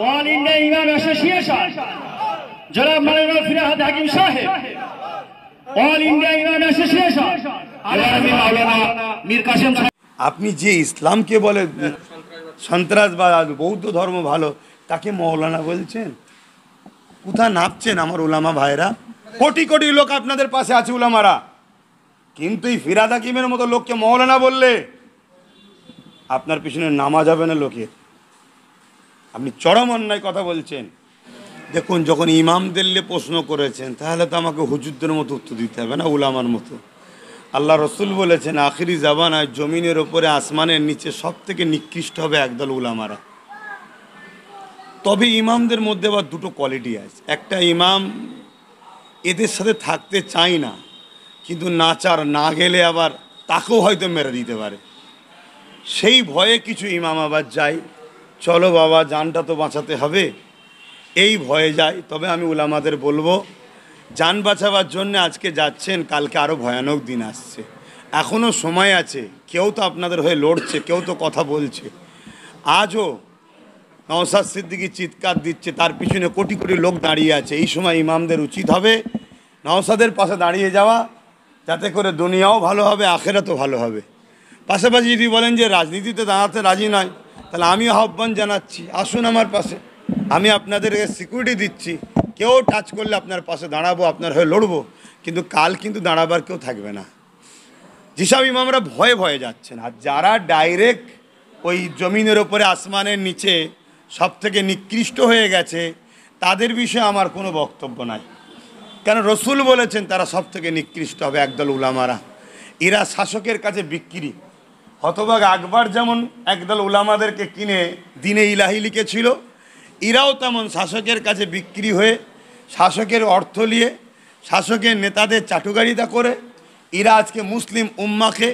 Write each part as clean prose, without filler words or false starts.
All India ইমাম association জনাব মাওলানা ফিরহাদ হাকিম সাহেব, অল ইন্ডিয়া ইমাম অ্যাসোসিয়েশন মাওলানা মীর কাসেম সাহেব। আপনি যে ইসলামকে বলে সন্ত্রাসবাদ, বৌদ্ধ ধর্ম ভালো, তাকে মৌলানা বলছেন? কোথা নাপছেন আমার উলামা ভাইরা? কোটি কোটি লোক আপনাদের পাশে আছে উলামারা, কিন্তু এই ফিরহাদ হাকিমের মতো লোককে মৌলানা বললে আপনার পিছনে নামা যাবে না লোকের। আপনি চরম অন্যায় কথা বলছেন। দেখুন, যখন ইমামদের প্রশ্ন করেছেন তাহলে তো আমাকে হুজুরদের মতো উত্তর দিতে হবে না, উলামার মতো। আল্লাহ রসুল বলেছেন আখিরি জামানায় জমিনের ওপরে আসমানের নিচে সব থেকে নিকৃষ্ট হবে একদল উলামারা। তবে ইমামদের মধ্যে আবার দুটো কোয়ালিটি আছে। একটা ইমাম এদের সাথে থাকতে চায় না, কিন্তু নাচার না গেলে আবার তাকেও হয়তো মেরে দিতে পারে, সেই ভয়ে কিছু ইমাম আবার যায়, চলো বাবা জানটা তো বাঁচাতে হবে, এই ভয়ে যায়। তবে আমি উলামাদের বলবো, জান বাঁচাবার জন্য আজকে যাচ্ছেন, কালকে আরও ভয়ানক দিন আসছে, এখনও সময় আছে। কেউ তো আপনাদের হয়ে লড়ছে, কেউ তো কথা বলছে। আজও নওশাদ সিদ্দিকী চিৎকার দিচ্ছে, তার পিছনে কোটি কোটি লোক দাঁড়িয়ে আছে। এই সময় ইমামদের উচিত হবে নওশাদের পাশে দাঁড়িয়ে যাওয়া, যাতে করে দুনিয়াও ভালো হবে, আখেরাতও ভালো হবে। পাশাপাশি যদি বলেন যে রাজনীতিতে দাঁড়াতে রাজি নয়, তাহলে আমিও আহ্বান জানাচ্ছি, আসুন আমার পাশে, আমি আপনাদেরকে সিকিউরিটি দিচ্ছি, কেউ টাচ করলে আপনার পাশে দাঁড়াবো, আপনার হয়ে লড়বো। কিন্তু কাল কিন্তু দাঁড়াবার কেউ থাকবে না। যেসব ইমামরা ভয়ে ভয়ে যাচ্ছেন, আর যারা ডাইরেক্ট ওই জমিনের ওপরে আসমানের নিচে সব থেকে নিকৃষ্ট হয়ে গেছে, তাদের বিষয়ে আমার কোনো বক্তব্য নাই। কেন রসুল বলেছেন তারা সব থেকে নিকৃষ্ট হবে একদল উলামারা। এরা শাসকের কাছে বিক্রি। হতভাগ আকবর যেমন একদল উলামাদেরকে কিনে দিনে ইলাহি লিখেছিল, এরাও তেমন শাসকের কাছে বিক্রি হয়ে শাসকের অর্থ নিয়ে শাসকের নেতাদের চাটুকারিতা করে এরা আজকে মুসলিম উম্মাকে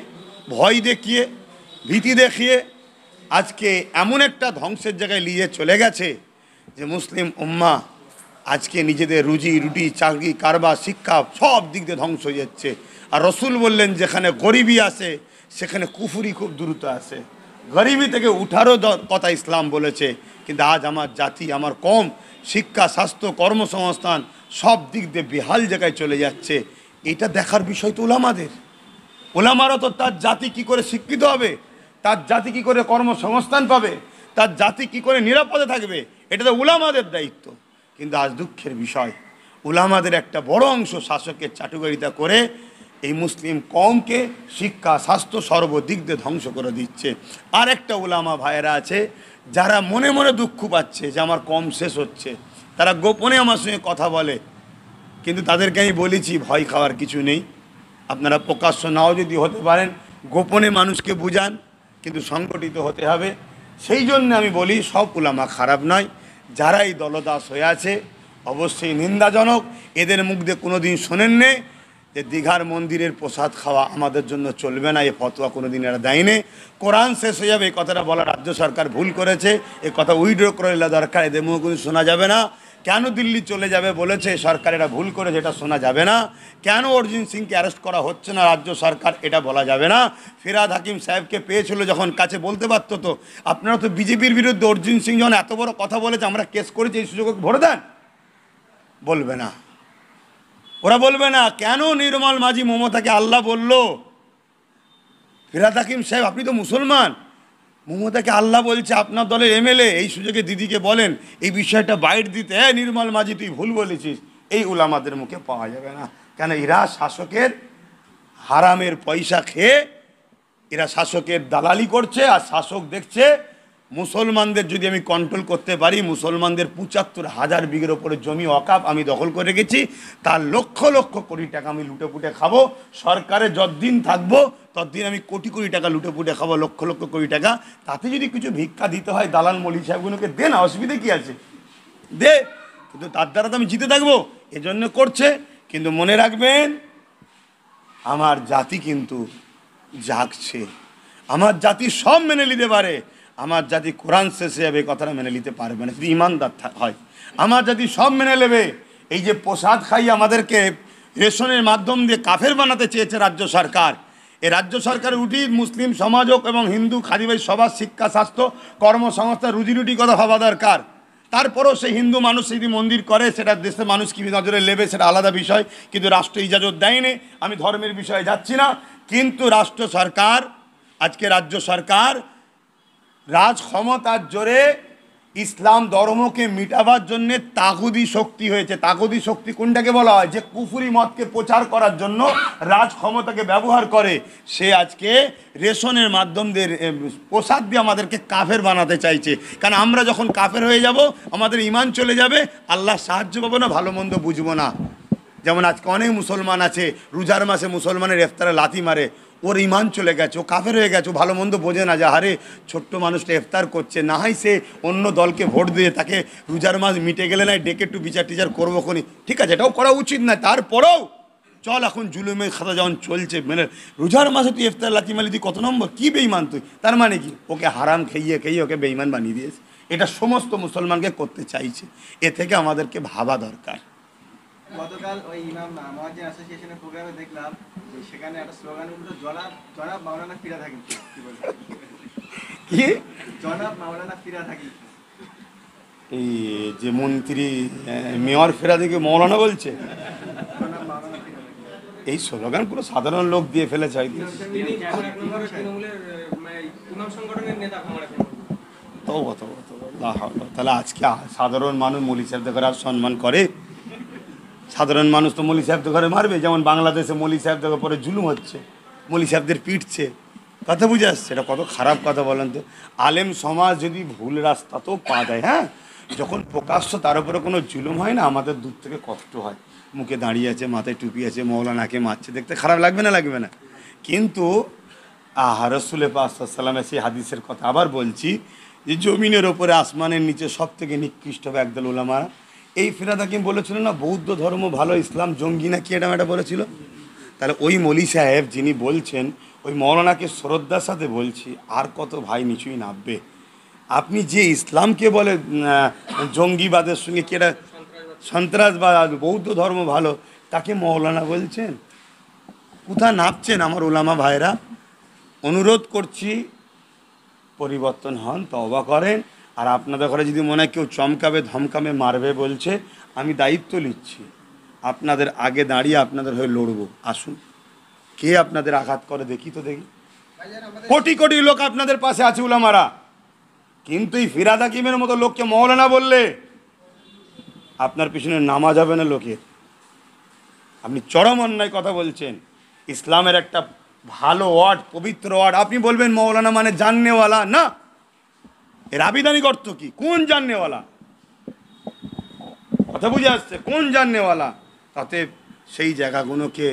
ভয় দেখিয়ে, ভীতি দেখিয়ে আজকে এমন একটা ধ্বংসের জায়গায় নিয়ে চলে গেছে যে মুসলিম উম্মা আজকে নিজেদের রুজি রুটি, চাকরি, কারবার, শিক্ষা সব দিক দিয়ে ধ্বংস হয়ে যাচ্ছে। আর রসুল বললেন যেখানে গরিবী আসে সেখানে কুফুরি খুব দ্রুত আসে। গরিবী থেকে উঠারও কথা ইসলাম বলেছে, কিন্তু আজ আমার জাতি, আমার কম শিক্ষা, স্বাস্থ্য, কর্মসংস্থান সব দিক দিয়ে বেহাল জায়গায় চলে যাচ্ছে। এটা দেখার বিষয় তো উলামাদের। উলামারা তো তার জাতি কি করে শিক্ষিত হবে, তার জাতি কি করে কর্মসংস্থান পাবে, তার জাতি কি করে নিরাপদে থাকবে, এটা তো উলামাদের দায়িত্ব। কিন্তু আজ দুঃখের বিষয়, উলামাদের একটা বড় অংশ শাসকের চাটুকারিতা করে এই মুসলিম কওমকে শিক্ষা, স্বাস্থ্য সর্বদিক দিয়ে ধ্বংস করে দিচ্ছে। আর একটা উলামা ভাইয়েরা আছে যারা মনে মনে দুঃখ পাচ্ছে যে আমার কম শেষ হচ্ছে, তারা গোপনে আমার সঙ্গে কথা বলে, কিন্তু তাদেরকে আমি বলেছি ভয় খাওয়ার কিছু নেই। আপনারা প্রকাশ্য নাও যদি হতে পারেন, গোপনে মানুষকে বুঝান, কিন্তু সংগঠিত হতে হবে। সেই জন্য আমি বলি সব উলামা খারাপ নয়, যারা এই দলদাস হয়ে আছে অবশ্যই নিন্দাজনক। এদের মুখ দিয়ে কোনো দিন শোনেননি যে দীঘার মন্দিরের প্রসাদ খাওয়া আমাদের জন্য চলবে না, এ ফতোয়া কোনো দিন এরা দেয়নি। কোরআন শেষ হয়ে যাবে এই কথাটা বলা রাজ্য সরকার ভুল করেছে, এ কথা উইড্র করে নেওয়া দরকার, এদের মুখ কোনো শোনা যাবে না। কেন দিল্লি চলে যাবে বলেছে সরকার, এটা ভুল করে, যেটা শোনা যাবে না। কেন অরিজিৎ সিংকে অ্যারেস্ট করা হচ্ছে না রাজ্য সরকার, এটা বলা যাবে না। ফিরহাদ হাকিম সাহেবকে পেয়েছিল যখন কাছে, বলতে পারতো তো আপনারা তো বিজেপির বিরুদ্ধে অরিজিৎ সিং যখন এত বড় কথা বলেছে আমরা কেস করেছি, এই সুযোগ ভরে দেন, বলবে না, ওরা বলবে না। কেন নির্মল মাঝি মমতাকে আল্লাহ বলল? ফিরহাদ হাকিম সাহেব আপনি তো মুসলমান, মমতাকে আল্লাহ বলছে, আপনার দলের এমএলএ, এই সুযোগে দিদিকে বলেন এই বিষয়টা বাইট দিতে, হ্যাঁ নির্মল মাঝি তুই ভুল বলেছিস, এই উলামাদের মুখে পাওয়া যাবে না। কেন এরা শাসকের হারামের পয়সা খেয়ে এরা শাসকের দালালি করছে, আর শাসক দেখছে মুসলমানদের যদি আমি কন্ট্রোল করতে পারি, মুসলমানদের ৭৫,০০০ বিঘের ওপরে জমি ওয়াকাফ আমি দখল করে রেখেছি, তার লক্ষ লক্ষ কোটি টাকা আমি লুটে পুটে খাবো, সরকারে যতদিন থাকবো ততদিন আমি কোটি কোটি টাকা লুটে পুটে খাবো, লক্ষ লক্ষ কোটি টাকা। তাতে যদি কিছু ভিক্ষা দিতে হয় দালাল মৌলী সাহেবগুলোকে দে না, অসুবিধে কী আছে, দে, কিন্তু তার দ্বারা তো আমি জিতে থাকবো, এজন্য করছে। কিন্তু মনে রাখবেন আমার জাতি কিন্তু জাগছে, আমার জাতি সব মেনে নিতে পারে, আমার জাতি কোরআন শেষে যাবে কথাটা মেনে নিতে পারবে না যদি ইমানদার হয়। আমার জাতি সব মেনে নেবে। এই যে প্রসাদ খাই আমাদেরকে রেশনের মাধ্যম দিয়ে কাফের বানাতে চেয়েছে রাজ্য সরকার, এই রাজ্য সরকারের উচিত মুসলিম সমাজ হোক এবং হিন্দু খাদিবাই সবার শিক্ষা, স্বাস্থ্য, কর্মসংস্থান, রুজিরুটি কথা ভাবা দরকার। তারপরেও সেই হিন্দু মানুষ যদি মন্দির করে, সেটা দেশের মানুষ কী নজরে নেবে সেটা আলাদা বিষয়, কিন্তু রাষ্ট্র ইজাজত দেয়নি। আমি ধর্মের বিষয়ে যাচ্ছি না, কিন্তু রাষ্ট্র সরকার, আজকে রাজ্য সরকার রাজ ক্ষমতার জোরে ইসলাম ধর্মকে মিটাবার জন্যে তাগুদি শক্তি হয়েছে। তাগুদি শক্তি কোনটাকে বলা হয়? যে কুফরি মতকে প্রচার করার জন্য রাজ ক্ষমতাকে ব্যবহার করে, সে আজকে রেশনের মাধ্যম দিয়ে প্রসাদ দিয়ে আমাদেরকে কাফের বানাতে চাইছে। কারণ আমরা যখন কাফের হয়ে যাব, আমাদের ইমান চলে যাবে, আল্লাহ সাহায্য পাবো না, ভালো মন্দ বুঝবো না। যেমন আজকে অনেক মুসলমান আছে, রোজার মাসে মুসলমানের ইফতারে লাথি মারে, ওর ইমান চলে গেছে, ও কাফের হয়ে গেছে, ও ভালো মন্দ বোঝে না যে আরে ছোট্ট মানুষটা ইফতার করছে, না হয় সে অন্য দলকে ভোট দিয়ে তাকে রোজার মাস মিটে গেলে না ডেকে একটু বিচার টিচার করবো খনি, ঠিক আছে, এটাও করা উচিত না। তারপরেও চল, এখন জুলুমের খাতা যখন চলছে, মানে রোজার মাসে তুই ইফতার লাথি মারলি, তুই কত নম্বর, কী বেইমান তুই? তার মানে কি? ওকে হারাম খাইয়ে খাইয়ে ওকে বেইমান বানিয়ে দিয়েছে। এটা সমস্ত মুসলমানকে করতে চাইছে। এ থেকে আমাদেরকে ভাবা দরকার। গতকাল ওই ইমাম মুয়াজ্জিন অ্যাসোসিয়েশনের প্রোগ্রামে দেখলাম যে সেখানে একটা স্লোগান উঠলো, জনাব মাওলানা ফিরাদ হাকিম। কি বলছেন? কি জনাব মাওলানা ফিরাদ হাকিম? এই যে মন্ত্রী মেয়র ফেরাদিকে মৌলানা বলছে, জনাব মাওলানা ফিরাদ হাকিম এই স্লোগান পুরো সাধারণ লোক দিয়ে ফেলেছে। তিনি এখন এক নম্বরে তৃণমূলের ইমাম সংগঠনের নেতা আমার এখন। তাহলে আজকে সাধারণ মানুষ মৌলী সাহেবদের ঘরে আর সম্মান করে? সাধারণ মানুষ তো মৌলী সাহেবদের ঘরে মারবে। যেমন বাংলাদেশে মৌলী সাহেবদের উপরে জুলুম হচ্ছে, মৌলী সাহেবদের পিটছে, কথা বুঝে আসছে। এটা কত খারাপ কথা বলেন তো। আলেম সমাজ যদি ভুল রাস্তাতেও পা দেয়, হ্যাঁ, যখন প্রকাশ্য তার উপরে কোনো জুলুম হয় না, আমাদের দূর থেকে কষ্ট হয়। মুখে দাঁড়িয়ে আছে, মাথায় টুপি আছে, মৌলানাকে মারছে, দেখতে খারাপ লাগবে না? লাগবে না? কিন্তু রসুল পাক সাল্লামের সেই হাদিসের কথা আবার বলছি, যে জমিনের ওপরে আসমানের নিচে সব থেকে নিকৃষ্ট হবে একদল উলামা। এই ফিরাদ হাকিম বলেছিল না বৌদ্ধ ধর্ম ভালো, ইসলাম জঙ্গি না কি এটা বলেছিল। তাহলে ওই মৌলী সাহেব যিনি বলছেন, ওই মৌলানাকে শ্রদ্ধার সাথে বলছি, আর কত ভাই নিচুই নামবে। আপনি যে ইসলামকে বলে জঙ্গিবাদের সঙ্গে কি এটা সন্ত্রাসবাদ, বৌদ্ধ ধর্ম ভালো, তাকে মৌলানা বলছেন? কোথায় নামছেন আমার ওলামা ভাইরা? অনুরোধ করছি পরিবর্তন হন, তওবা করেন। আর আপনাদের ঘরে যদি মনে হয় কেউ চমকাবে ধমকাবে মারবে বলছে, আমি দায়িত্ব নিচ্ছি, আপনাদের আগে দাঁড়িয়ে আপনাদের হয়ে লড়বো। আসুন, কে আপনাদের আঘাত করে দেখি তো, দেখি। কোটি কোটি লোক আপনাদের পাশে আছে উলামারা, কিন্তু এই ফিরাদ হাকিমের মতো লোককে মৌলানা বললে আপনার পিছনে নামা যাবে না লোকের। আপনি চরম অন্যায় কথা বলছেন। ইসলামের একটা ভালো ওয়ার্ড, পবিত্র ওয়ার্ড, আপনি বলবেন মৌলানা মানে জাননেওয়ালা না। এর আবিধানিক অর্থ কি? কোন জাননেওয়ালা? কথা বুঝে আসছে? কোন জাননেওয়ালা? তাতে সেই জায়গাগুলোকে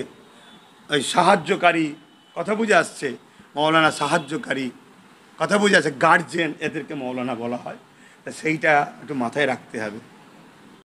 ওই সাহায্যকারী, কথা বুঝে আসছে, মৌলানা সাহায্যকারী, কথা বুঝে আসছে, গার্জেন, এদেরকে মৌলানা বলা হয়। তা সেইটা একটু মাথায় রাখতে হবে।